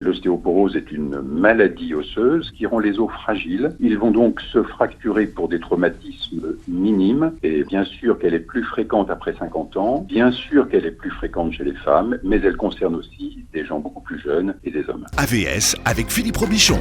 L'ostéoporose est une maladie osseuse qui rend les os fragiles. Ils vont donc se fracturer pour des traumatismes minimes. Et bien sûr qu'elle est plus fréquente après 50 ans, bien sûr qu'elle est plus fréquente chez les femmes, mais elle concerne aussi des gens beaucoup plus jeunes et des hommes. AVS avec Philippe Robichon.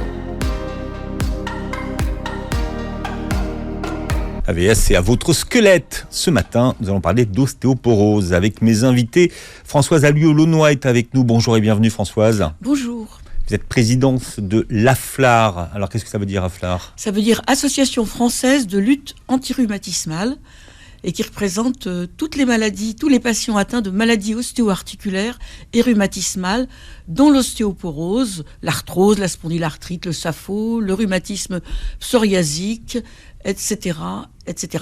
AVS, c'est à votre squelette. Ce matin, nous allons parler d'ostéoporose avec mes invités. Françoise Alliot-Launois est avec nous. Bonjour et bienvenue Françoise. Bonjour. Vous êtes présidente de l'AFLAR. Alors qu'est-ce que ça veut dire AFLAR ? Ça veut dire Association française de lutte antirhumatismale et qui représente toutes les maladies, tous les patients atteints de maladies ostéo-articulaires et rhumatismales, dont l'ostéoporose, l'arthrose, la spondylarthrite, le SAPHO, le rhumatisme psoriasique, etc.,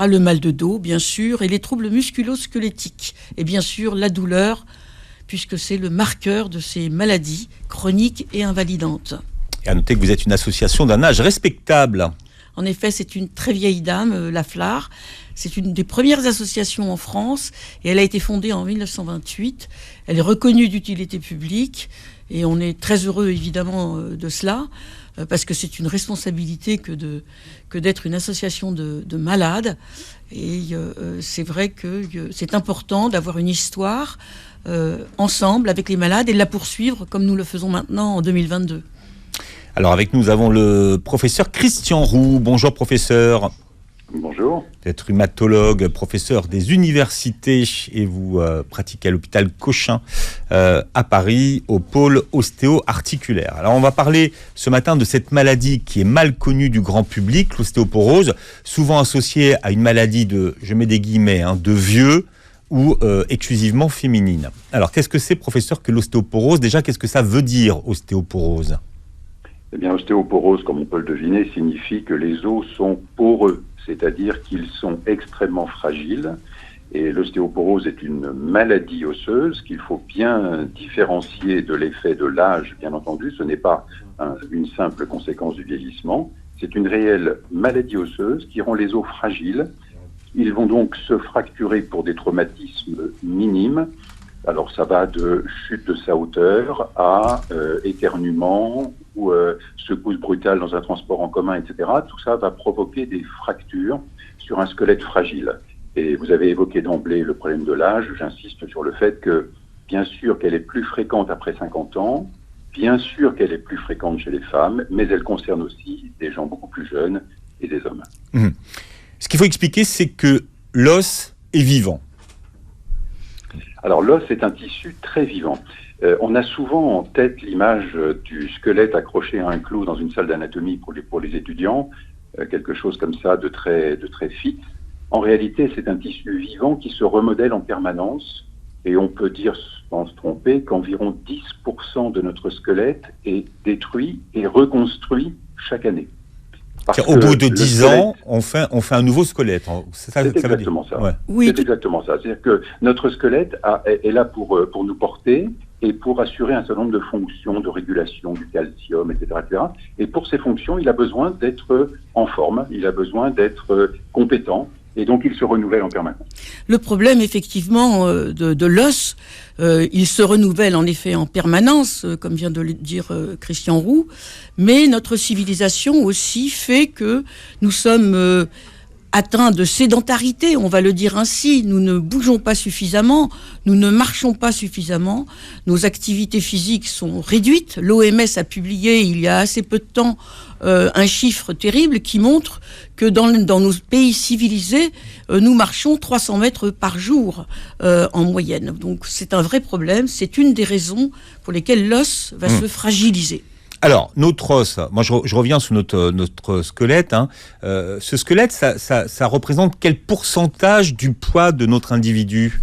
le mal de dos, bien sûr, et les troubles musculo-squelettiques. Et bien sûr, la douleur, puisque c'est le marqueur de ces maladies chroniques et invalidantes. Et à noter que vous êtes une association d'un âge respectable. En effet, c'est une très vieille dame, l'AFLAR. C'est une des premières associations en France et elle a été fondée en 1928. Elle est reconnue d'utilité publique et on est très heureux évidemment de cela parce que c'est une responsabilité que d'être une association de malades. Et c'est vrai que c'est important d'avoir une histoire ensemble avec les malades et de la poursuivre comme nous le faisons maintenant en 2022. Alors avec nous avons le professeur Christian Roux. Bonjour professeur. Bonjour. Vous êtes rhumatologue, professeur des universités et vous pratiquez à l'hôpital Cochin à Paris au pôle ostéo-articulaire. Alors on va parler ce matin de cette maladie qui est mal connue du grand public, l'ostéoporose, souvent associée à une maladie de, je mets des guillemets, de vieux ou exclusivement féminine. Alors qu'est-ce que c'est professeur que l'ostéoporose ? Déjà qu'est-ce que ça veut dire ostéoporose ? Eh bien, ostéoporose, comme on peut le deviner, signifie que les os sont poreux, c'est-à-dire qu'ils sont extrêmement fragiles. Et l'ostéoporose est une maladie osseuse qu'il faut bien différencier de l'effet de l'âge, bien entendu. Ce n'est pas une simple conséquence du vieillissement. C'est une réelle maladie osseuse qui rend les os fragiles. Ils vont donc se fracturer pour des traumatismes minimes. Alors ça va de chute de sa hauteur à éternuement ou secousse brutale dans un transport en commun, etc. Tout ça va provoquer des fractures sur un squelette fragile. Et vous avez évoqué d'emblée le problème de l'âge. J'insiste sur le fait que, bien sûr qu'elle est plus fréquente après 50 ans, bien sûr qu'elle est plus fréquente chez les femmes, mais elle concerne aussi des gens beaucoup plus jeunes et des hommes. Ce qu'il faut expliquer, c'est que l'os est vivant. Alors l'os est un tissu très vivant. On a souvent en tête l'image du squelette accroché à un clou dans une salle d'anatomie pour les étudiants, quelque chose comme ça de très fit. En réalité, c'est un tissu vivant qui se remodèle en permanence et on peut dire, sans se tromper, qu'environ 10% de notre squelette est détruit et reconstruit chaque année. Au bout de 10 ans, on fait un nouveau squelette. C'est exactement ça. Ouais. Oui, c'est exactement ça. C'est-à-dire que notre squelette est là pour nous porter et pour assurer un certain nombre de fonctions de régulation du calcium, etc., etc. Et pour ces fonctions, il a besoin d'être en forme, il a besoin d'être compétent. Et donc, il se renouvelle en permanence. Le problème, effectivement, de l'os, il se renouvelle en effet en permanence, comme vient de le dire Christian Roux, mais notre civilisation aussi fait que nous sommes atteints de sédentarité, on va le dire ainsi. Nous ne bougeons pas suffisamment, nous ne marchons pas suffisamment, nos activités physiques sont réduites. L'OMS a publié il y a assez peu de temps un chiffre terrible qui montre que dans nos pays civilisés, nous marchons 300 mètres par jour en moyenne. Donc c'est un vrai problème, c'est une des raisons pour lesquelles l'os va se fragiliser. Alors, notre os, moi je reviens sur notre squelette. Ce squelette, ça représente quel pourcentage du poids de notre individu ?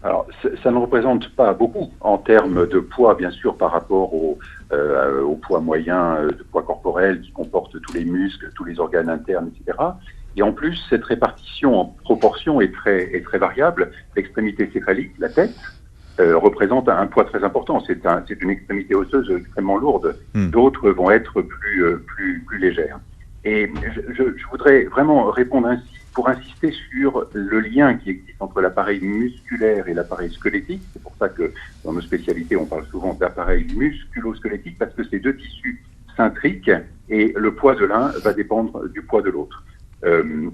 Alors, ça ne représente pas beaucoup en termes de poids, bien sûr, par rapport au poids moyen de poids corporel qui comporte tous les muscles, tous les organes internes, etc. Et en plus, cette répartition en proportion est très variable. L'extrémité céphalique, la tête, représente un poids très important. C'est une extrémité osseuse extrêmement lourde. D'autres vont être plus légères. Et je voudrais vraiment répondre ainsi, pour insister sur le lien qui existe entre l'appareil musculaire et l'appareil squelettique. C'est pour ça que dans nos spécialités, on parle souvent d'appareil musculo-squelettique, parce que ces deux tissus s'intriquent et le poids de l'un va dépendre du poids de l'autre.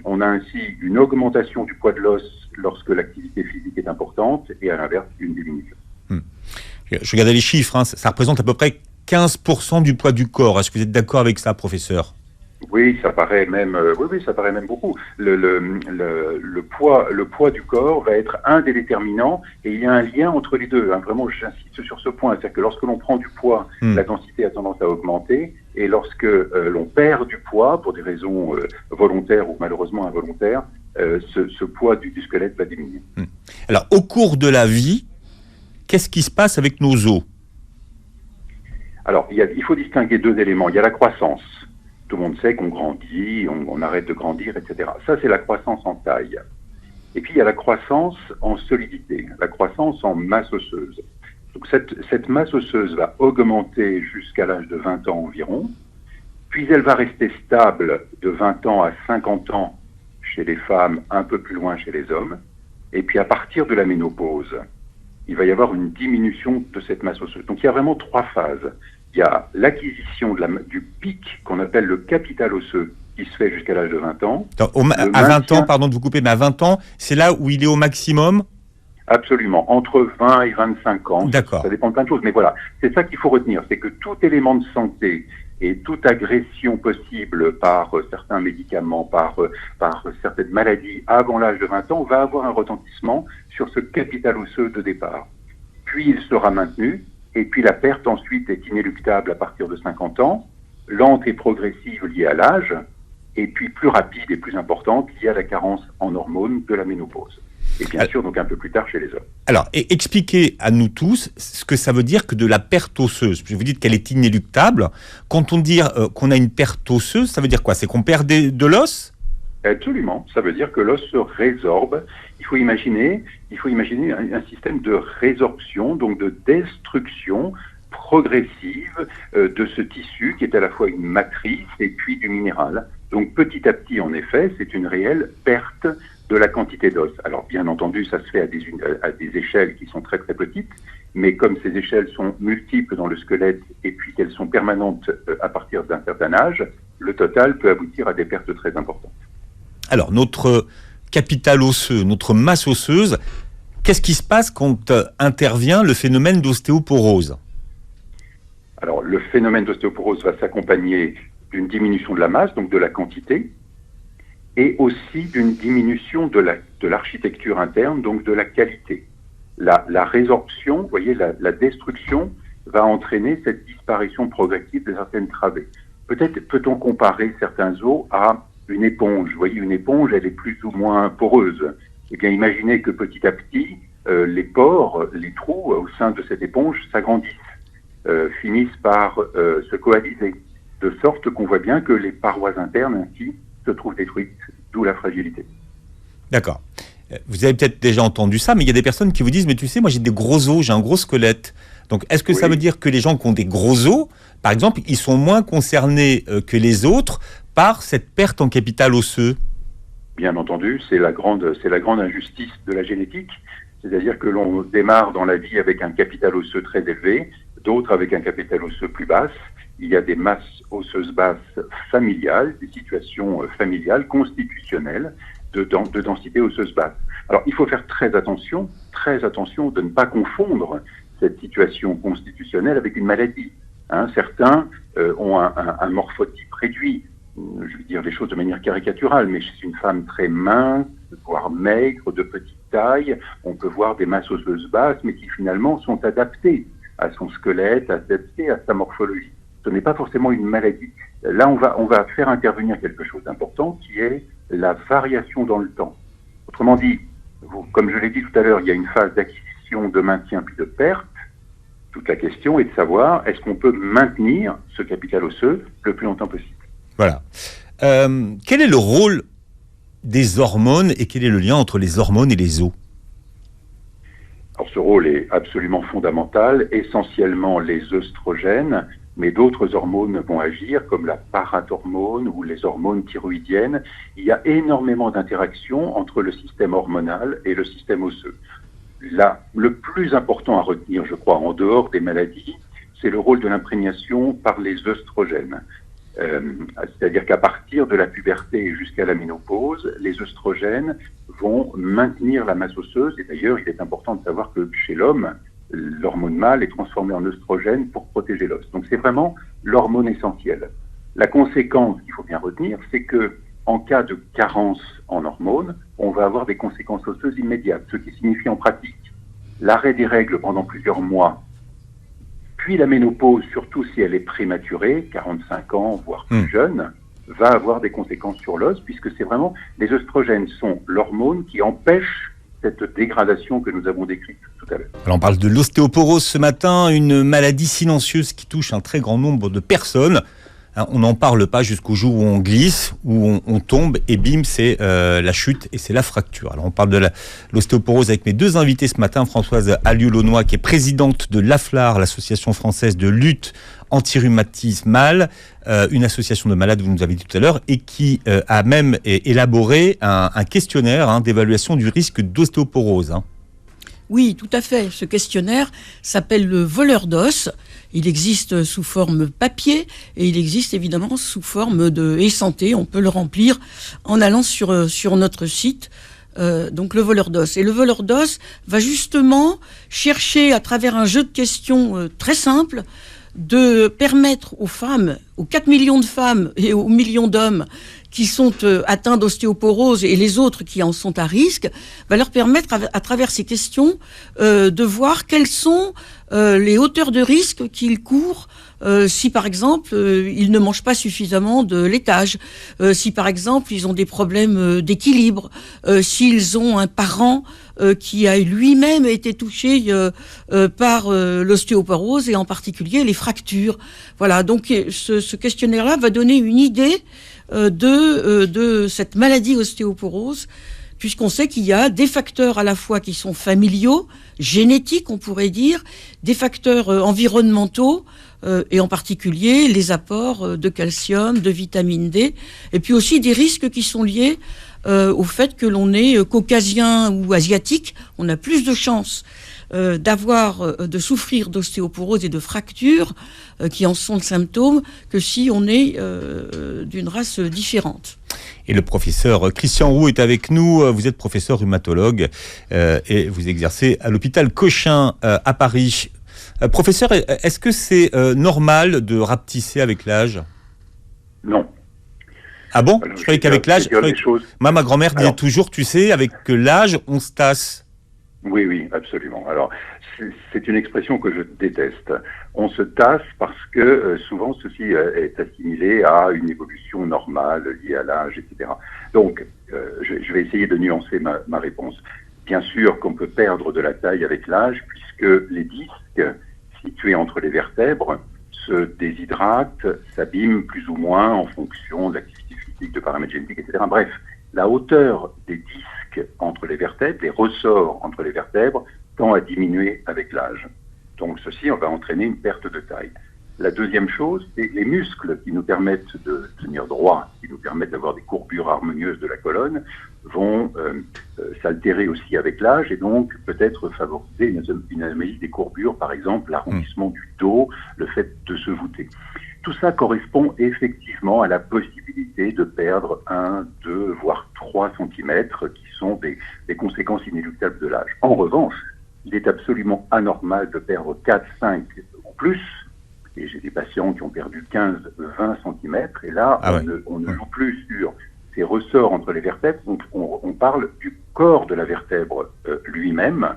On a ainsi une augmentation du poids de l'os lorsque l'activité physique est importante et à l'inverse, une diminution. Je regardais les chiffres, hein, ça représente à peu près 15% du poids du corps. Est-ce que vous êtes d'accord avec ça, professeur ? Oui, ça paraît même. Ça paraît même beaucoup. Le poids du corps va être un des déterminants, et il y a un lien entre les deux. Hein. Vraiment, j'insiste sur ce point, c'est-à-dire que lorsque l'on prend du poids, la densité a tendance à augmenter, et lorsque l'on perd du poids pour des raisons volontaires ou malheureusement involontaires, ce poids du squelette va diminuer. Alors, au cours de la vie, qu'est-ce qui se passe avec nos os ? Alors, il faut distinguer deux éléments. Il y a la croissance. Tout le monde sait qu'on grandit, on arrête de grandir, etc. Ça, c'est la croissance en taille. Et puis, il y a la croissance en solidité, la croissance en masse osseuse. Donc, cette masse osseuse va augmenter jusqu'à l'âge de 20 ans environ, puis elle va rester stable de 20 ans à 50 ans chez les femmes, un peu plus loin chez les hommes. Et puis, à partir de la ménopause, il va y avoir une diminution de cette masse osseuse. Donc, il y a vraiment trois phases. Il y a l'acquisition du pic qu'on appelle le capital osseux qui se fait jusqu'à l'âge de 20 ans. À 20 ans, pardon de vous couper, mais à 20 ans, c'est là où il est au maximum ? Absolument, entre 20 et 25 ans. D'accord. Ça dépend de plein de choses, mais voilà, c'est ça qu'il faut retenir, c'est que tout élément de santé et toute agression possible par certains médicaments, par certaines maladies avant l'âge de 20 ans va avoir un retentissement sur ce capital osseux de départ. Puis il sera maintenu. Et puis la perte ensuite est inéluctable à partir de 50 ans, lente et progressive liée à l'âge, et puis plus rapide et plus importante liée à la carence en hormones de la ménopause. Et bien sûr, donc un peu plus tard chez les hommes. Alors, expliquez à nous tous ce que ça veut dire que de la perte osseuse. Vous dites qu'elle est inéluctable. Quand on dit qu'on a une perte osseuse, ça veut dire quoi ? C'est qu'on perd de l'os ? Absolument. Ça veut dire que l'os se résorbe. Il faut imaginer un système de résorption, donc de destruction progressive de ce tissu qui est à la fois une matrice et puis du minéral. Donc petit à petit, en effet, c'est une réelle perte de la quantité d'os. Alors bien entendu, ça se fait à des échelles qui sont très très petites, mais comme ces échelles sont multiples dans le squelette et puis qu'elles sont permanentes à partir d'un certain âge, le total peut aboutir à des pertes très importantes. Alors, notre capital osseux, notre masse osseuse, qu'est-ce qui se passe quand intervient le phénomène d'ostéoporose ? Alors, le phénomène d'ostéoporose va s'accompagner d'une diminution de la masse, donc de la quantité, et aussi d'une diminution de l'architecture interne, donc de la qualité. La résorption, vous voyez, la destruction va entraîner cette disparition progressive de certaines travées. Peut-être peut-on comparer certains os à une éponge. Vous voyez, une éponge, elle est plus ou moins poreuse. Eh bien, imaginez que petit à petit, les pores, les trous au sein de cette éponge s'agrandissent, finissent par se coaliser, de sorte qu'on voit bien que les parois internes ainsi se trouvent détruites, d'où la fragilité. D'accord. Vous avez peut-être déjà entendu ça, mais il y a des personnes qui vous disent « Mais tu sais, moi j'ai des gros os, j'ai un gros squelette. » Donc, est-ce que ça veut dire que les gens qui ont des gros os, par exemple, ils sont moins concernés que les autres par cette perte en capital osseux ? Bien entendu, c'est la grande injustice de la génétique. C'est-à-dire que l'on démarre dans la vie avec un capital osseux très élevé, d'autres avec un capital osseux plus basse. Il y a des masses osseuses basses familiales, des situations familiales, constitutionnelles, de densité osseuse basse. Alors, il faut faire très attention de ne pas confondre cette situation constitutionnelle avec une maladie. Certains ont un morphotype réduit. Je vais dire les choses de manière caricaturale, mais chez une femme très mince, voire maigre, de petite taille, on peut voir des masses osseuses basses, mais qui finalement sont adaptées à son squelette, adaptées à sa morphologie. Ce n'est pas forcément une maladie. Là, on va faire intervenir quelque chose d'important, qui est la variation dans le temps. Autrement dit, comme je l'ai dit tout à l'heure, il y a une phase d'acquisition, de maintien puis de perte. Toute la question est de savoir, est-ce qu'on peut maintenir ce capital osseux le plus longtemps possible ? Voilà. Quel est le rôle des hormones et quel est le lien entre les hormones et les os ? Alors ce rôle est absolument fondamental, essentiellement les œstrogènes, mais d'autres hormones vont agir, comme la parathormone ou les hormones thyroïdiennes. Il y a énormément d'interactions entre le système hormonal et le système osseux. Là, le plus important à retenir, je crois, en dehors des maladies, c'est le rôle de l'imprégnation par les œstrogènes. C'est-à-dire qu'à partir de la puberté jusqu'à la ménopause, les œstrogènes vont maintenir la masse osseuse. Et d'ailleurs, il est important de savoir que chez l'homme, l'hormone mâle est transformée en œstrogène pour protéger l'os. Donc c'est vraiment l'hormone essentielle. La conséquence qu'il faut bien retenir, c'est que en cas de carence en hormones, on va avoir des conséquences osseuses immédiates, ce qui signifie en pratique l'arrêt des règles pendant plusieurs mois, puis la ménopause, surtout si elle est prématurée, 45 ans, voire plus jeune, va avoir des conséquences sur l'os, puisque c'est vraiment, les œstrogènes sont l'hormone qui empêche cette dégradation que nous avons décrite tout à l'heure. Alors on parle de l'ostéoporose ce matin, une maladie silencieuse qui touche un très grand nombre de personnes. On n'en parle pas jusqu'au jour où on glisse, où on tombe, et bim, c'est la chute et c'est la fracture. Alors on parle de l'ostéoporose avec mes deux invités ce matin, Françoise Alliot-Launois, qui est présidente de l'AFLAR, l'association française de lutte anti-rhumatismale, une association de malades, vous nous avez dit tout à l'heure, et qui a même élaboré un questionnaire d'évaluation du risque d'ostéoporose. Oui, tout à fait. Ce questionnaire s'appelle le voleur d'os. Il existe sous forme papier et il existe évidemment sous forme de e-santé. On peut le remplir en allant sur notre site. Donc le voleur d'os. Et le voleur d'os va justement chercher à travers un jeu de questions très simple de permettre aux femmes, aux 4 millions de femmes et aux millions d'hommes qui sont atteints d'ostéoporose et les autres qui en sont à risque, va leur permettre à travers ces questions de voir quelles sont les hauteurs de risque qu'ils courent si par exemple ils ne mangent pas suffisamment de laitage, si par exemple ils ont des problèmes d'équilibre, s'ils ont un parent qui a lui-même été touché par l'ostéoporose et en particulier les fractures. Voilà, donc ce questionnaire-là va donner une idée de cette maladie ostéoporose, puisqu'on sait qu'il y a des facteurs à la fois qui sont familiaux, génétiques on pourrait dire, des facteurs environnementaux, et en particulier les apports de calcium, de vitamine D, et puis aussi des risques qui sont liés au fait que l'on est caucasien ou asiatique. On a plus de chances de souffrir d'ostéoporose et de fractures qui en sont le symptôme que si on est d'une race différente. Et le professeur Christian Roux est avec nous. Vous êtes professeur rhumatologue et vous exercez à l'hôpital Cochin à Paris. Professeur, est-ce que c'est normal de rapetisser avec l'âge ? Non. Ah bon ? Alors, je croyais qu'avec l'âge... Moi, ma grand-mère disait toujours, tu sais, avec l'âge, on se tasse. Oui, absolument. Alors, c'est une expression que je déteste. On se tasse parce que souvent ceci est assimilé à une évolution normale liée à l'âge, etc. Donc, je vais essayer de nuancer ma réponse. Bien sûr qu'on peut perdre de la taille avec l'âge, puisque les disques situés entre les vertèbres se déshydratent, s'abîment plus ou moins en fonction de l'activité physique, de paramètres génétiques, etc. Bref, la hauteur des disques entre les vertèbres, les ressorts entre les vertèbres, tend à diminuer avec l'âge. Donc ceci, on va entraîner une perte de taille. La deuxième chose, c'est les muscles qui nous permettent de tenir droit, qui nous permettent d'avoir des courbures harmonieuses de la colonne, vont s'altérer aussi avec l'âge et donc peut-être favoriser une anomalie des courbures, par exemple l'arrondissement du dos, le fait de se voûter. Tout ça correspond effectivement à la possibilité de perdre 1, 2, voire 3 cm qui sont des conséquences inéluctables de l'âge. En revanche, il est absolument anormal de perdre 4, 5 ou plus. Et j'ai des patients qui ont perdu 15, 20 cm. Et là, on ne joue plus sur ces ressorts entre les vertèbres. Donc, on parle du corps de la vertèbre lui-même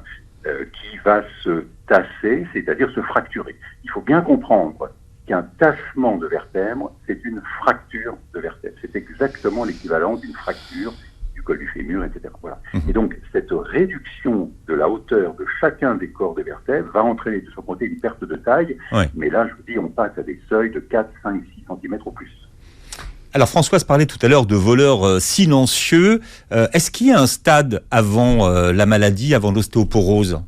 qui va se tasser, c'est-à-dire se fracturer. Il faut bien comprendre qu'un tassement de vertèbre, c'est une fracture de vertèbre. C'est exactement l'équivalent d'une fracture du col du fémur, etc. Voilà. Et donc, cette réduction de la hauteur de chacun des corps des vertèbres va entraîner de son côté une perte de taille. Ouais. Mais là, je vous dis, on passe à des seuils de 4, 5, 6 cm au plus. Alors, Françoise parlait tout à l'heure de voleurs silencieux. Est-ce qu'il y a un stade avant la maladie, avant l'ostéoporose ?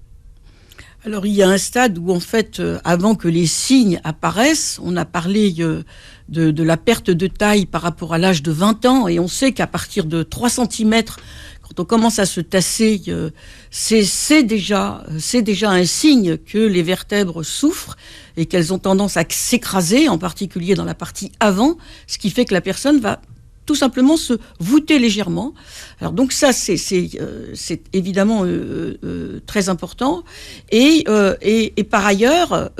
Alors, il y a un stade où, en fait, avant que les signes apparaissent, on a parlé de la perte de taille par rapport à l'âge de 20 ans, et on sait qu'à partir de 3 cm, quand on commence à se tasser, c'est déjà un signe que les vertèbres souffrent et qu'elles ont tendance à s'écraser, en particulier dans la partie avant, ce qui fait que la personne va tout simplement se voûter légèrement. Alors donc ça, c'est évidemment très important. Et par ailleurs,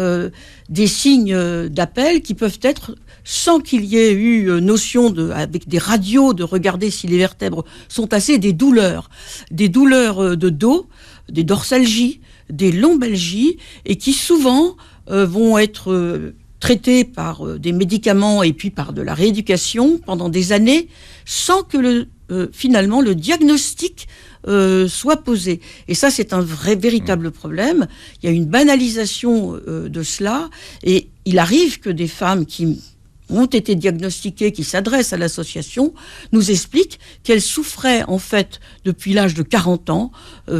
des signes d'appel qui peuvent être, sans qu'il y ait eu notion avec des radios, de regarder si les vertèbres sont tassées, des douleurs de dos, des dorsalgies, des lombalgies, et qui souvent vont être traités par des médicaments et puis par de la rééducation pendant des années, sans que finalement le diagnostic soit posé. Et ça, c'est un véritable problème. Il y a une banalisation de cela, et il arrive que des femmes qui ont été diagnostiquées, qui s'adressent à l'association, nous expliquent qu'elles souffraient en fait depuis l'âge de 40 ans,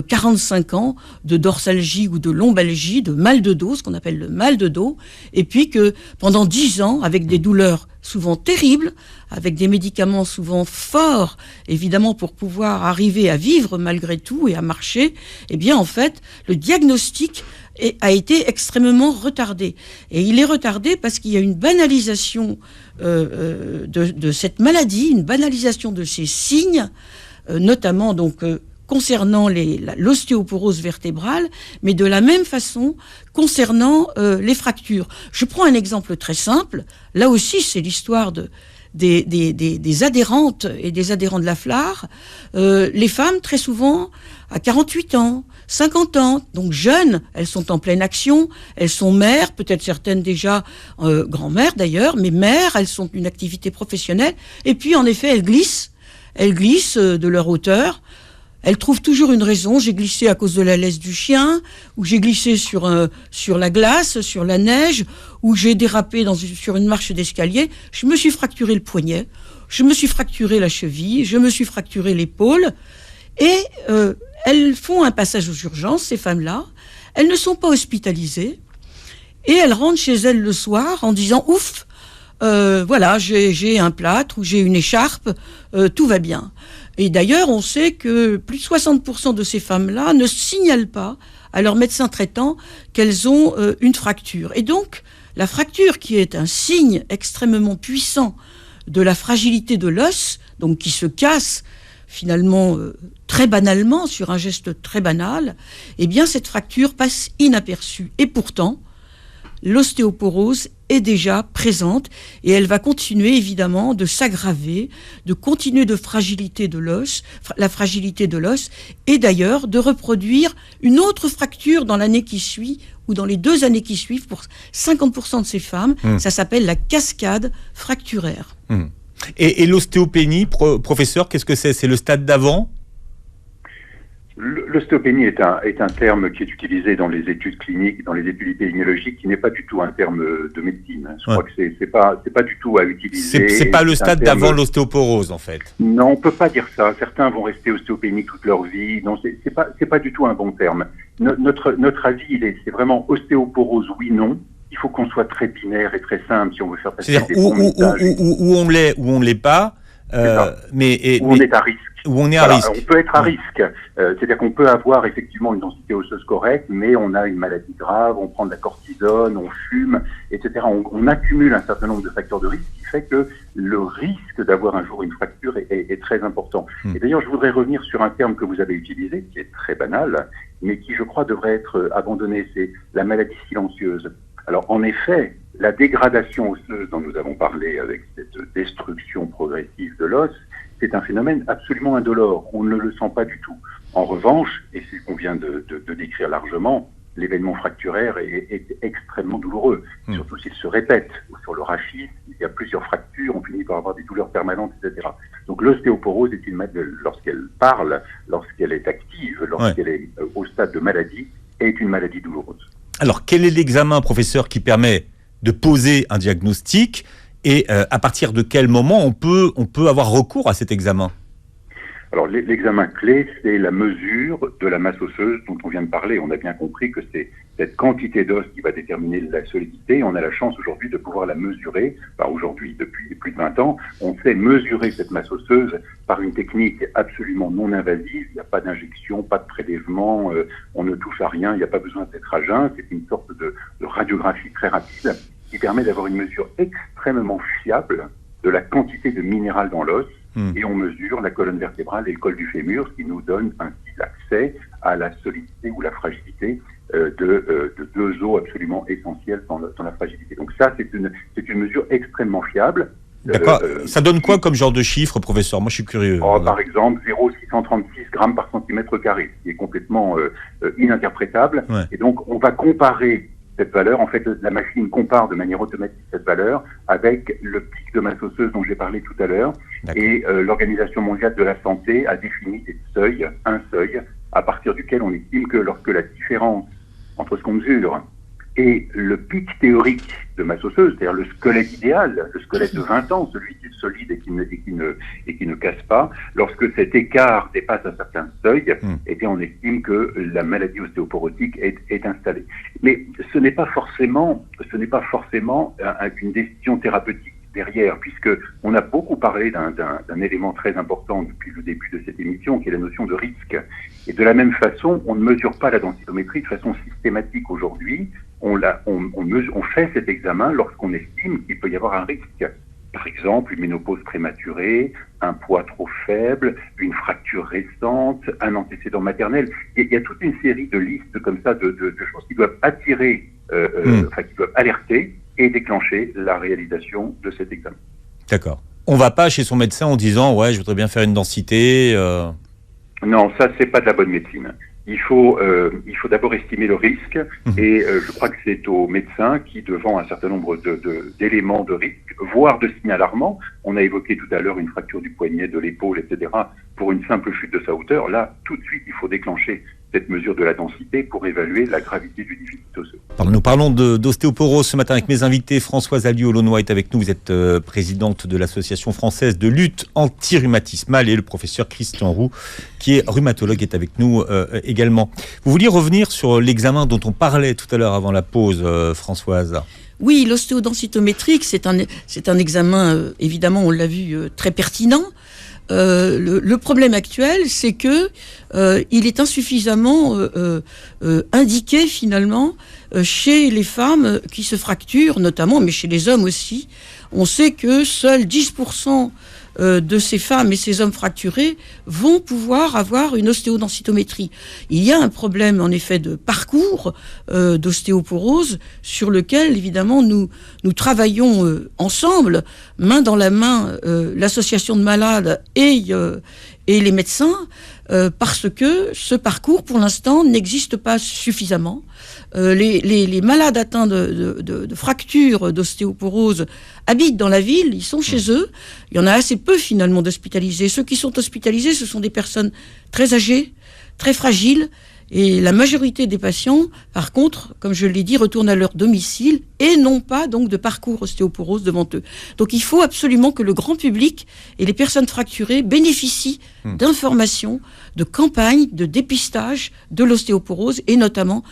45 ans, de dorsalgie ou de lombalgie, de mal de dos, ce qu'on appelle le mal de dos, et puis que pendant 10 ans, avec des douleurs souvent terribles, avec des médicaments souvent forts, évidemment pour pouvoir arriver à vivre malgré tout et à marcher, eh bien en fait, le diagnostic a été extrêmement retardé. Et il est retardé parce qu'il y a une banalisation de cette maladie, une banalisation de ces signes, notamment donc concernant l'ostéoporose vertébrale, mais de la même façon concernant les fractures. Je prends un exemple très simple. Là aussi, c'est l'histoire des adhérentes et des adhérents de la FLAR. Les femmes, très souvent, à 48 ans, 50 ans, donc jeunes, elles sont en pleine action, elles sont mères, peut-être certaines déjà grand-mères d'ailleurs, mais mères, elles sont d'une activité professionnelle, et puis en effet, elles glissent de leur hauteur. Elles trouvent toujours une raison. J'ai glissé à cause de la laisse du chien, ou j'ai glissé sur la glace, sur la neige, ou j'ai dérapé sur une marche d'escalier. Je me suis fracturé le poignet, je me suis fracturé la cheville, je me suis fracturé l'épaule. Et elles font un passage aux urgences, ces femmes-là. Elles ne sont pas hospitalisées. Et elles rentrent chez elles le soir en disant « Ouf, voilà, j'ai un plâtre ou j'ai une écharpe, tout va bien ». Et d'ailleurs, on sait que plus de 60% de ces femmes-là ne signalent pas à leur médecin traitant qu'elles ont une fracture. Et donc, la fracture, qui est un signe extrêmement puissant de la fragilité de l'os, donc qui se casse finalement très banalement, sur un geste très banal, eh bien cette fracture passe inaperçue. Et pourtant, l'ostéoporose est déjà présente et elle va continuer évidemment de s'aggraver, de continuer de fragilité de l'os, la fragilité de l'os, et d'ailleurs de reproduire une autre fracture dans l'année qui suit ou dans les 2 années qui suivent pour 50% de ces femmes. Ça s'appelle la cascade fracturaire. Et l'ostéopénie, professeur, qu'est-ce que c'est ? C'est le stade d'avant ? L'ostéopénie est un terme qui est utilisé dans les études cliniques, dans les études épidémiologiques, qui n'est pas du tout un terme de médecine. Je crois que c'est pas du tout à utiliser. C'est pas le stade d'avant l'ostéoporose, en fait. Non, on peut pas dire ça. Certains vont rester ostéopéniques toute leur vie. Non, c'est pas du tout un bon terme. Notre avis, c'est vraiment ostéoporose, oui, non. Il faut qu'on soit très binaire et très simple si on veut faire passer des bons messages. Où on l'est, où on l'est pas. Où on est à risque. Où on est à risque. On peut être à risque. C'est-à-dire qu'on peut avoir effectivement une densité osseuse correcte, mais on a une maladie grave, on prend de la cortisone, on fume, etc. On accumule un certain nombre de facteurs de risque qui fait que le risque d'avoir un jour une fracture est très important. Et d'ailleurs, je voudrais revenir sur un terme que vous avez utilisé, qui est très banal, mais qui, je crois, devrait être abandonné. C'est la maladie silencieuse. Alors, en effet, la dégradation osseuse dont nous avons parlé avec cette destruction progressive de l'os, c'est un phénomène absolument indolore. On ne le sent pas du tout. En revanche, et c'est ce qu'on vient de décrire largement, l'événement fracturaire est extrêmement douloureux, surtout s'il se répète. Sur le rachis, il y a plusieurs fractures, on finit par avoir des douleurs permanentes, etc. Donc l'ostéoporose est une maladie, lorsqu'elle parle, lorsqu'elle est active, lorsqu'elle est au stade de maladie, est une maladie douloureuse. Alors, quel est l'examen, professeur, qui permet de poser un diagnostic et à partir de quel moment on peut avoir recours à cet examen ? Alors, l'examen clé, c'est la mesure de la masse osseuse dont on vient de parler. On a bien compris que c'est cette quantité d'os qui va déterminer la solidité. On a la chance aujourd'hui de pouvoir la mesurer. Aujourd'hui, depuis plus de 20 ans, on sait mesurer cette masse osseuse par une technique absolument non invasive. Il n'y a pas d'injection, pas de prélèvement, on ne touche à rien, il n'y a pas besoin d'être à jeun. C'est une sorte de radiographie très rapide qui permet d'avoir une mesure extrêmement fiable de la quantité de minéral dans l'os. Et on mesure la colonne vertébrale et le col du fémur, ce qui nous donne ainsi l'accès à la solidité ou la fragilité de deux os absolument essentiels dans la fragilité. Donc ça, c'est une mesure extrêmement fiable. D'accord. Ça donne quoi comme genre de chiffre, professeur? Moi, je suis curieux. Par exemple, 0,636 grammes par centimètre carré, ce qui est complètement ininterprétable. Ouais. Et donc, on va comparer cette valeur. En fait, la machine compare de manière automatique cette valeur avec le pic de masse osseuse dont j'ai parlé tout à l'heure. Et l'Organisation mondiale de la santé a défini un seuil, à partir duquel on estime que lorsque la différence entre ce qu'on mesure et le pic théorique de masse osseuse, c'est-à-dire le squelette idéal, le squelette de 20 ans, celui qui est solide et qui ne casse pas, lorsque cet écart dépasse un certain seuil, eh bien on estime que la maladie ostéoporotique est installée. Mais ce n'est pas forcément une décision thérapeutique derrière, puisque on a beaucoup parlé d'un élément très important depuis le début de cette émission, qui est la notion de risque. Et de la même façon, on ne mesure pas la densitométrie de façon systématique aujourd'hui. On fait cet examen lorsqu'on estime qu'il peut y avoir un risque. Par exemple, une ménopause prématurée, un poids trop faible, une fracture récente, un antécédent maternel. Il y a toute une série de listes comme ça de choses qui doivent attirer, qui doivent alerter et déclencher la réalisation de cet examen. D'accord. On ne va pas chez son médecin en disant « ouais, je voudrais bien faire une densité ». Non, ça, c'est pas de la bonne médecine. Il faut d'abord estimer le risque et je crois que c'est au médecin qui, devant un certain nombre d'éléments de risque, voire de signes alarmants, on a évoqué tout à l'heure une fracture du poignet, de l'épaule, etc., pour une simple chute de sa hauteur, là, tout de suite, il faut déclencher cette mesure de la densité pour évaluer la gravité du déficit osseux. Nous parlons d'ostéoporose ce matin avec mes invités. Françoise Alliot-Launois est avec nous. Vous êtes présidente de l'Association française de lutte anti-rhumatismale et le professeur Christian Roux, qui est rhumatologue, est avec nous également. Vous vouliez revenir sur l'examen dont on parlait tout à l'heure avant la pause, Françoise? Oui, l'ostéodensitométrique, c'est un examen, évidemment, on l'a vu, très pertinent. Le problème actuel, c'est que il est insuffisamment indiqué finalement chez les femmes qui se fracturent, notamment, mais chez les hommes aussi. On sait que seuls 10% de ces femmes et ces hommes fracturés vont pouvoir avoir une ostéodensitométrie. Il y a un problème en effet de parcours d'ostéoporose sur lequel évidemment nous travaillons ensemble, main dans la main, l'association de malades et les médecins, parce que ce parcours pour l'instant n'existe pas suffisamment. Les malades atteints de fractures d'ostéoporose habitent dans la ville, ils sont chez eux. Il y en a assez peu finalement d'hospitalisés. Ceux qui sont hospitalisés, ce sont des personnes très âgées, très fragiles. Et la majorité des patients, par contre, comme je l'ai dit, retournent à leur domicile et n'ont pas donc de parcours ostéoporose devant eux. Donc il faut absolument que le grand public et les personnes fracturées bénéficient d'informations, de campagnes, de dépistage de l'ostéoporose et notamment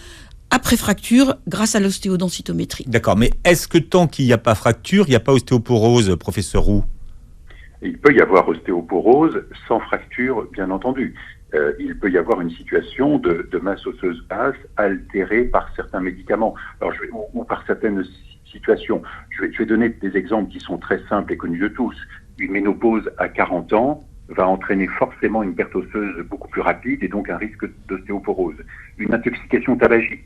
après fracture grâce à l'ostéodensitométrie. D'accord, mais est-ce que tant qu'il n'y a pas fracture, il n'y a pas ostéoporose, professeur Roux? Il peut y avoir ostéoporose sans fracture, bien entendu. Il peut y avoir une situation de masse osseuse basse altérée par certains médicaments, ou par certaines situations. Je vais donner des exemples qui sont très simples et connus de tous. Une ménopause à 40 ans va entraîner forcément une perte osseuse beaucoup plus rapide et donc un risque d'ostéoporose. Une intoxication tabagique.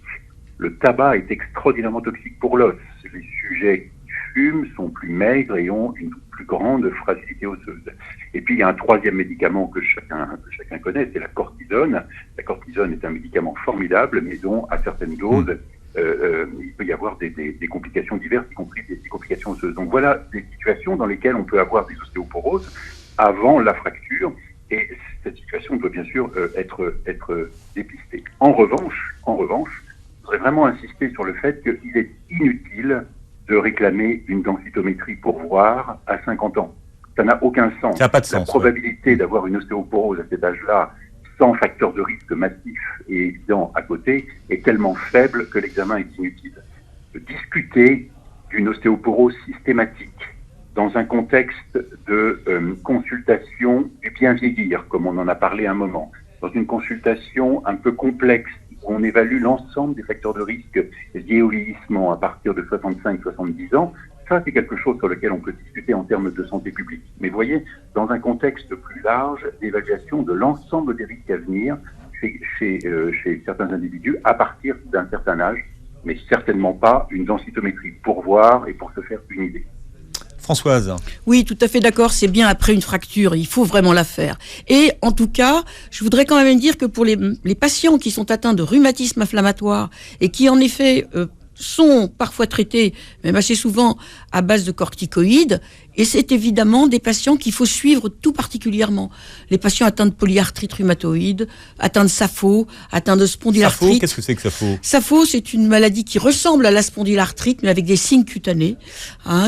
Le tabac est extraordinairement toxique pour l'os. Les sujets qui fument sont plus maigres et ont une plus grande fragilité osseuse. Et puis il y a un troisième médicament que chacun connaît, c'est la cortisone. La cortisone est un médicament formidable, mais dont à certaines doses, il peut y avoir des complications diverses, y compris des complications osseuses. Donc voilà des situations dans lesquelles on peut avoir des ostéoporoses avant la fracture, et cette situation doit bien sûr être dépistée. En revanche, je voudrais vraiment insister sur le fait qu'il est inutile de réclamer une densitométrie pour voir à 50 ans. Ça n'a aucun sens. Ça n'a pas de sens. La probabilité d'avoir une ostéoporose à cet âge-là, sans facteur de risque massif et évident à côté, est tellement faible que l'examen est inutile. Discuter d'une ostéoporose systématique dans un contexte de consultation du bien vieillir, comme on en a parlé un moment, dans une consultation un peu complexe, où on évalue l'ensemble des facteurs de risque liés au vieillissement à partir de 65-70 ans, ça c'est quelque chose sur lequel on peut discuter en termes de santé publique. Mais voyez, dans un contexte plus large d'évaluation de l'ensemble des risques à venir chez certains individus à partir d'un certain âge, mais certainement pas une densitométrie pour voir et pour se faire une idée. Françoise. Oui, tout à fait d'accord, c'est bien après une fracture, il faut vraiment la faire. Et en tout cas, je voudrais quand même dire que pour les patients qui sont atteints de rhumatisme inflammatoire et qui en effet sont parfois traités, même assez souvent, à base de corticoïdes, et c'est évidemment des patients qu'il faut suivre tout particulièrement. Les patients atteints de polyarthrite rhumatoïde, atteints de SAPHO, atteints de spondylarthrite. SAPHO, qu'est-ce que c'est que SAPHO ? SAPHO, c'est une maladie qui ressemble à la spondylarthrite, mais avec des signes cutanés,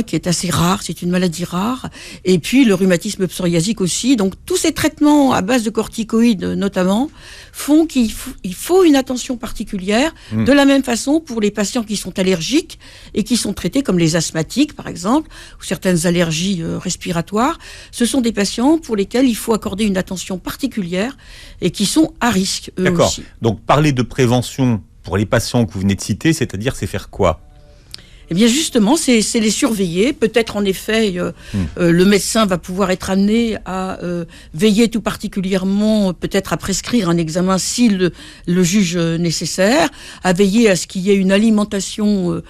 qui est assez rare, c'est une maladie rare. Et puis le rhumatisme psoriasique aussi. Donc tous ces traitements à base de corticoïdes notamment font qu'il faut une attention particulière. De la même façon pour les patients qui sont allergiques et qui sont traités comme les asthmatiques par exemple, ou certaines allergies respiratoires, ce sont des patients pour lesquels il faut accorder une attention particulière et qui sont à risque eux D'accord. aussi. Donc parler de prévention pour les patients que vous venez de citer, c'est-à-dire c'est faire quoi ? Eh bien justement, c'est les surveiller. Peut-être en effet, le médecin va pouvoir être amené à veiller tout particulièrement, peut-être à prescrire un examen s'il le juge nécessaire, à veiller à ce qu'il y ait une alimentation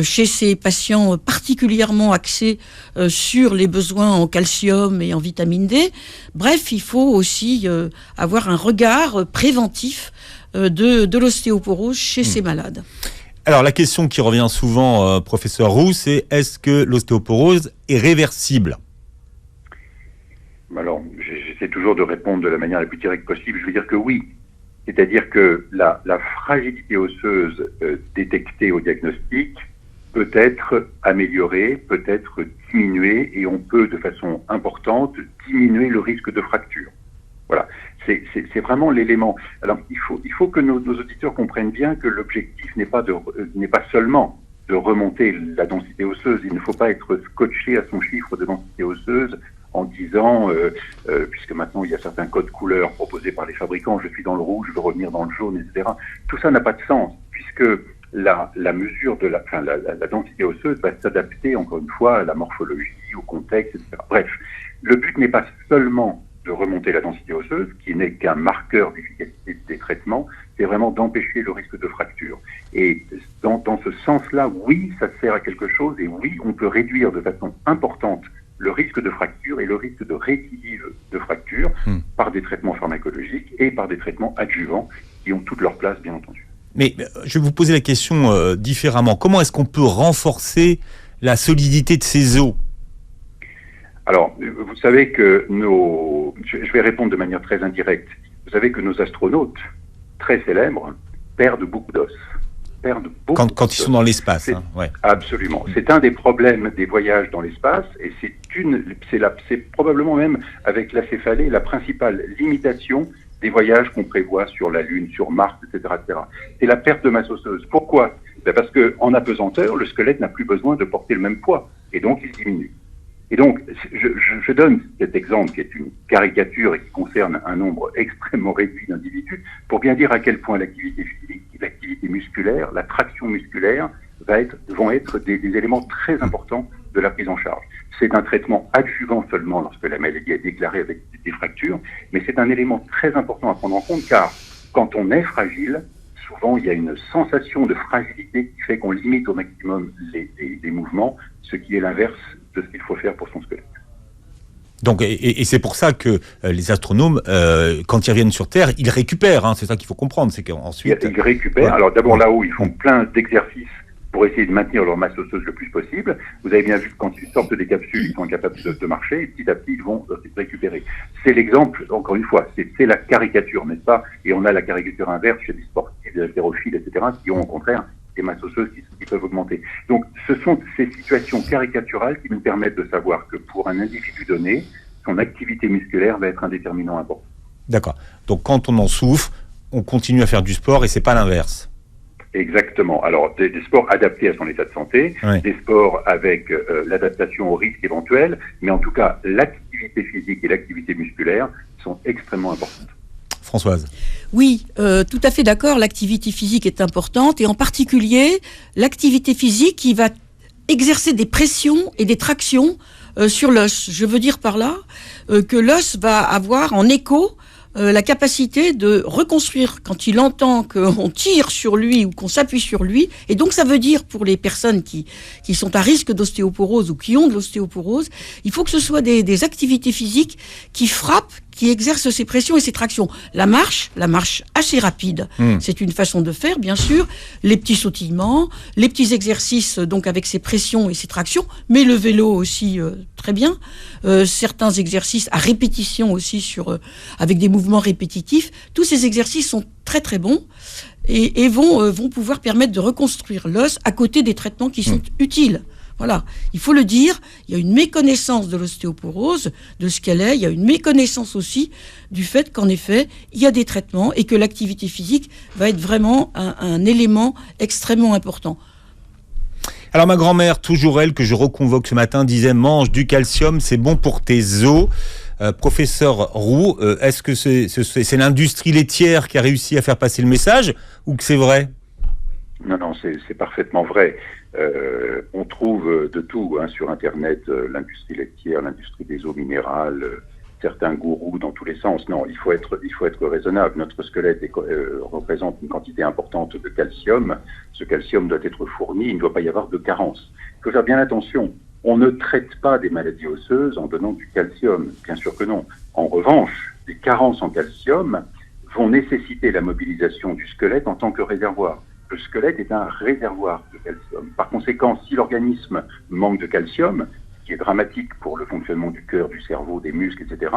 chez ces patients particulièrement axée sur les besoins en calcium et en vitamine D. Bref, il faut aussi avoir un regard préventif de l'ostéoporose chez ces malades. Alors la question qui revient souvent, professeur Roux, c'est est-ce que l'ostéoporose est réversible ? Alors, j'essaie toujours de répondre de la manière la plus directe possible. Je veux dire que oui. C'est-à-dire que la fragilité osseuse détectée au diagnostic peut être améliorée, peut être diminuée, et on peut de façon importante diminuer le risque de fracture. Voilà. C'est vraiment l'élément. Alors, il faut que nos auditeurs comprennent bien que l'objectif n'est pas seulement de remonter la densité osseuse. Il ne faut pas être scotché à son chiffre de densité osseuse en disant, puisque maintenant il y a certains codes couleurs proposés par les fabricants, je suis dans le rouge, je veux revenir dans le jaune, etc. Tout ça n'a pas de sens, puisque la mesure de la densité osseuse va s'adapter, encore une fois, à la morphologie, au contexte, etc. Bref, le but n'est pas seulement de remonter la densité osseuse, qui n'est qu'un marqueur d'efficacité des traitements, c'est vraiment d'empêcher le risque de fracture. Et dans ce sens-là, oui, ça sert à quelque chose, et oui, on peut réduire de façon importante le risque de fracture et le risque de récidive de fracture par des traitements pharmacologiques et par des traitements adjuvants qui ont toute leur place, bien entendu. Mais je vais vous poser la question différemment. Comment est-ce qu'on peut renforcer la solidité de ces os ? Alors, vous savez que je vais répondre de manière très indirecte. Vous savez que nos astronautes, très célèbres, perdent beaucoup d'os. Quand ils sont dans l'espace. Ouais. Absolument. C'est un des problèmes des voyages dans l'espace, et c'est probablement même avec la céphalée la principale limitation des voyages qu'on prévoit sur la Lune, sur Mars, etc., etc. C'est la perte de masse osseuse. Pourquoi ? Parce qu'en apesanteur, le squelette n'a plus besoin de porter le même poids, et donc il diminue. Et donc, je donne cet exemple qui est une caricature et qui concerne un nombre extrêmement réduit d'individus pour bien dire à quel point l'activité physique, l'activité musculaire, la traction musculaire vont être des éléments très importants de la prise en charge. C'est un traitement adjuvant seulement lorsque la maladie est déclarée avec des fractures, mais c'est un élément très important à prendre en compte car quand on est fragile, souvent il y a une sensation de fragilité qui fait qu'on limite au maximum les mouvements, ce qui est l'inverse de ce qu'il faut faire pour son squelette. Donc, et c'est pour ça que les astronomes, quand ils reviennent sur Terre, ils récupèrent. C'est ça qu'il faut comprendre, c'est qu'ensuite ils récupèrent. Ouais. Alors d'abord là-haut, ils font plein d'exercices pour essayer de maintenir leur masse osseuse le plus possible. Vous avez bien vu que quand ils sortent des capsules, ils sont incapables de marcher, et petit à petit, ils vont récupérer. C'est l'exemple, encore une fois, c'est la caricature, n'est-ce pas ? Et on a la caricature inverse chez des sportifs, des haltérophiles, etc., qui ont au contraire des masses osseuses qui peuvent augmenter. Donc, ce sont ces situations caricaturales qui nous permettent de savoir que pour un individu donné, son activité musculaire va être un déterminant important. D'accord. Donc quand on en souffre, on continue à faire du sport et c'est pas l'inverse. Exactement. Alors, des sports adaptés à son état de santé, Oui. des sports avec l'adaptation aux risques éventuels, mais en tout cas, l'activité physique et l'activité musculaire sont extrêmement importantes. Françoise. Oui, tout à fait d'accord. L'activité physique est importante et en particulier l'activité physique qui va exercer des pressions et des tractions sur l'os. Je veux dire par là que l'os va avoir en écho la capacité de reconstruire quand il entend qu'on tire sur lui ou qu'on s'appuie sur lui. Et donc ça veut dire pour les personnes qui sont à risque d'ostéoporose ou qui ont de l'ostéoporose, il faut que ce soit des activités physiques qui frappent, qui exercent ces pressions et ces tractions. La marche assez rapide, c'est une façon de faire, bien sûr. Les petits sautillements, les petits exercices donc avec ces pressions et ces tractions, mais le vélo aussi très bien. Certains exercices à répétition aussi avec des mouvements répétitifs. Tous ces exercices sont très très bons et vont pouvoir permettre de reconstruire l'os à côté des traitements qui sont utiles. Voilà, il faut le dire, il y a une méconnaissance de l'ostéoporose, de ce qu'elle est, il y a une méconnaissance aussi du fait qu'en effet, il y a des traitements et que l'activité physique va être vraiment un élément extrêmement important. Alors ma grand-mère, toujours elle, que je reconvoque ce matin, disait « Mange du calcium, c'est bon pour tes os ». Professeur Roux, est-ce que c'est l'industrie laitière qui a réussi à faire passer le message ou que c'est vrai ? Non, c'est parfaitement vrai. On trouve de tout sur Internet, l'industrie laitière, l'industrie des eaux minérales, certains gourous dans tous les sens. Non, il faut être raisonnable. Notre squelette représente une quantité importante de calcium. Ce calcium doit être fourni, il ne doit pas y avoir de carence. Il faut faire bien attention. On ne traite pas des maladies osseuses en donnant du calcium. Bien sûr que non. En revanche, les carences en calcium vont nécessiter la mobilisation du squelette en tant que réservoir. Le squelette est un réservoir de calcium. Par conséquent, si l'organisme manque de calcium, ce qui est dramatique pour le fonctionnement du cœur, du cerveau, des muscles, etc.,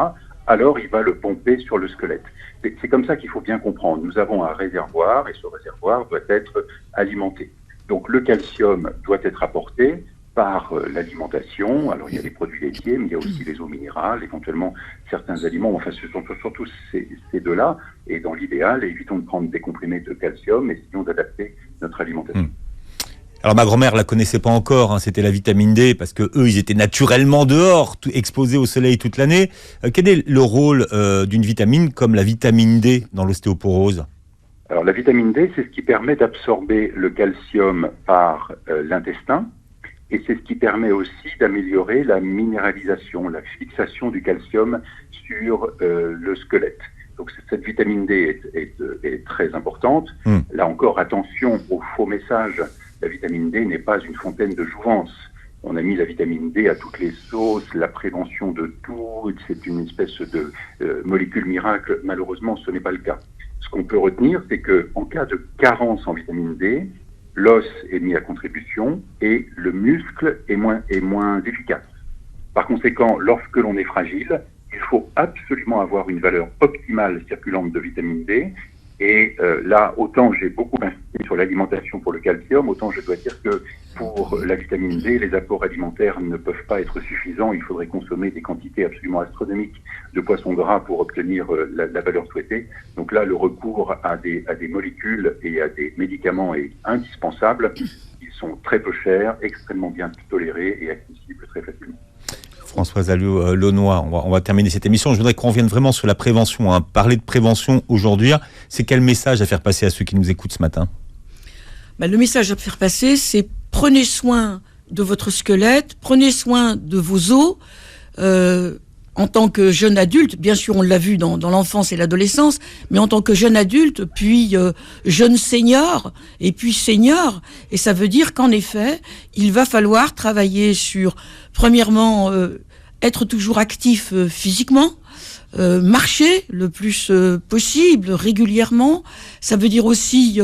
alors il va le pomper sur le squelette. C'est comme ça qu'il faut bien comprendre. Nous avons un réservoir et ce réservoir doit être alimenté. Donc le calcium doit être apporté par l'alimentation. Alors il y a les produits laitiers, mais il y a aussi les eaux minérales, éventuellement certains aliments. Enfin, ce sont surtout ces deux-là. Et dans l'idéal, évitons de prendre des comprimés de calcium, essayons d'adapter notre alimentation. Alors ma grand-mère la connaissait pas encore, c'était la vitamine D, parce que eux ils étaient naturellement dehors, exposés au soleil toute l'année. Quel est le rôle d'une vitamine comme la vitamine D dans l'ostéoporose ? Alors la vitamine D, c'est ce qui permet d'absorber le calcium par l'intestin. Et c'est ce qui permet aussi d'améliorer la minéralisation, la fixation du calcium sur le squelette. Donc cette vitamine D est très importante. Là encore, attention au faux message. La vitamine D n'est pas une fontaine de jouvence. On a mis la vitamine D à toutes les sauces, la prévention de tout, c'est une espèce de molécule miracle. Malheureusement, ce n'est pas le cas. Ce qu'on peut retenir, c'est qu'en cas de carence en vitamine D, l'os est mis à contribution et le muscle est moins efficace. Par conséquent, lorsque l'on est fragile, il faut absolument avoir une valeur optimale circulante de vitamine D. Et là, autant j'ai beaucoup insisté sur l'alimentation pour le calcium, autant je dois dire que pour la vitamine D, les apports alimentaires ne peuvent pas être suffisants. Il faudrait consommer des quantités absolument astronomiques de poissons gras pour obtenir la valeur souhaitée. Donc là, le recours à des molécules et à des médicaments est indispensable. Ils sont très peu chers, extrêmement bien tolérés et accessibles très facilement. Françoise Alliot-Launois, on va terminer cette émission. Je voudrais qu'on revienne vraiment sur la prévention. Parler de prévention aujourd'hui, c'est quel message à faire passer à ceux qui nous écoutent ce matin ? Le message à faire passer, c'est prenez soin de votre squelette, prenez soin de vos os. En tant que jeune adulte, bien sûr on l'a vu dans l'enfance et l'adolescence, mais en tant que jeune adulte, puis jeune senior, et puis senior, et ça veut dire qu'en effet, il va falloir travailler sur, premièrement, être toujours actif physiquement, marcher le plus possible, régulièrement. Ça veut dire aussi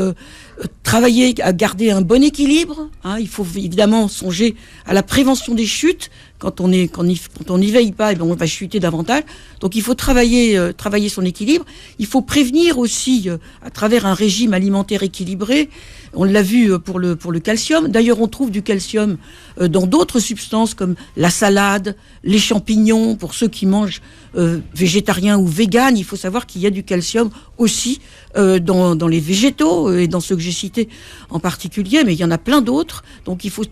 travailler à garder un bon équilibre. Il faut évidemment songer à la prévention des chutes, quand on n'y veille pas, on va chuter davantage. Donc il faut travailler son équilibre. Il faut prévenir aussi à travers un régime alimentaire équilibré. On l'a vu pour le calcium. D'ailleurs, on trouve du calcium dans d'autres substances comme la salade, les champignons. Pour ceux qui mangent végétariens ou véganes, il faut savoir qu'il y a du calcium aussi dans les végétaux et dans ceux que j'ai cités en particulier, mais il y en a plein d'autres. Donc il faut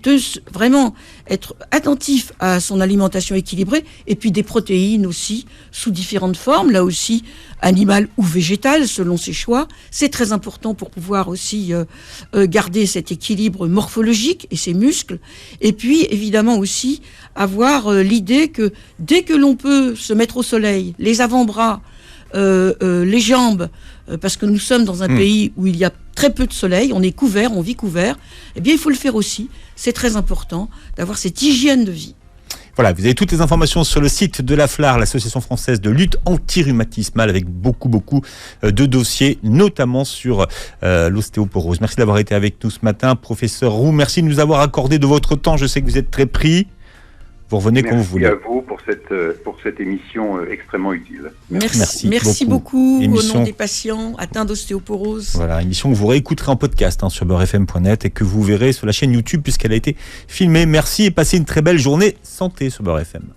vraiment être attentif à son alimentation équilibrée, et puis des protéines aussi sous différentes formes, là aussi animales ou végétales selon ses choix. C'est très important pour pouvoir aussi garder cet équilibre morphologique et ses muscles, et puis évidemment aussi avoir l'idée que dès que l'on peut se mettre au soleil, les avant-bras, les jambes, parce que nous sommes dans un pays où il y a très peu de soleil, on est couvert, on vit couvert, eh bien il faut le faire aussi. C'est très important d'avoir cette hygiène de vie. Voilà, vous avez toutes les informations sur le site de l'AFLAR, l'Association française de lutte anti-rhumatismale, avec beaucoup de dossiers, notamment sur l'ostéoporose. Merci d'avoir été avec nous ce matin, professeur Roux. Merci de nous avoir accordé de votre temps. Je sais que vous êtes très pris. Vous revenez quand vous voulez. Merci à vous pour cette émission extrêmement utile. Merci beaucoup au nom des patients atteints d'ostéoporose. Voilà, émission que vous réécouterez en podcast sur beurrefm.net et que vous verrez sur la chaîne YouTube puisqu'elle a été filmée. Merci et passez une très belle journée santé sur Beurre FM.